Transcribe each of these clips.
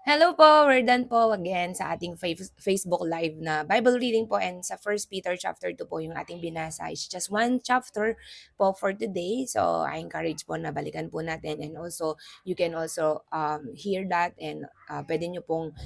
Hello po, we're done po again sa ating Facebook Live na Bible reading po and sa First Peter chapter 2 po yung ating binasa. It's just one chapter po for today. So I encourage po na balikan po natin and also you can also hear that and pwede nyo pong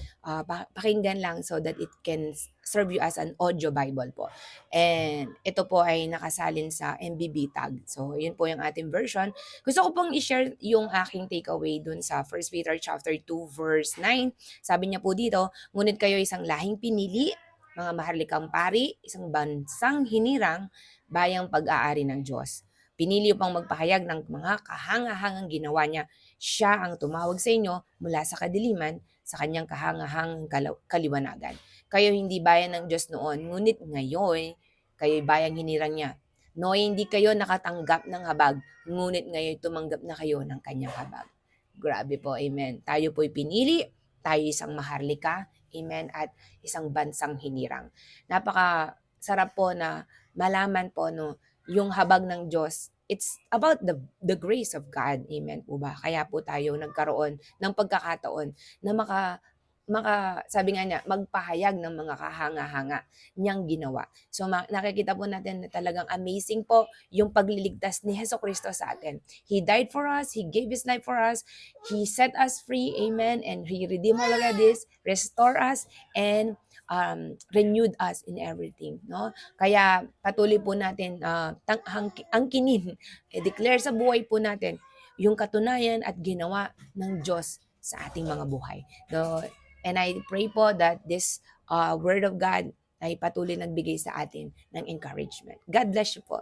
pakinggan lang so that it can serve you as an audio Bible po. And ito po ay nakasalin sa MBB tag. So yun po yung ating version. Gusto ko pong i-share yung aking takeaway dun sa First Peter chapter 2 verse 9. Sabi niya po dito, ngunit kayo isang lahing pinili, mga maharlikang pari, isang bansang hinirang, bayang pag-aari ng Diyos. Pinili upang magpahayag ng mga kahangahangang ginawa niya. Siya ang tumawag sa inyo mula sa kadiliman sa kanyang kahangahangang kaliwanagan. Kayo hindi bayan ng Diyos noon, ngunit ngayon, kayo'y bayang hinirang niya. No, hindi kayo nakatanggap ng habag, ngunit ngayon tumanggap na kayo ng kanyang habag. Grabe po, amen. Tayo po'y pinili, tayo isang maharlika, amen, at isang bansang hinirang. Napaka sarap po na malaman po no, yung habag ng Diyos. It's about the grace of God, amen po ba? Kaya po tayo nagkaroon ng pagkakataon na sabi nga niya, magpahayag ng mga kahanga-hanga niyang ginawa. So nakikita po natin na talagang amazing po yung pagliligtas ni Jesucristo sa atin. He died for us, He gave His life for us, He set us free, amen, and He redeemed all of this, restore us, and renewed us in everything. No? Kaya patuloy po natin angkinin, declare sa buhay po natin yung katunayan at ginawa ng Diyos sa ating mga buhay. No? And I pray po that this Word of God ay patuloy nagbigay sa atin ng encouragement. God bless you po.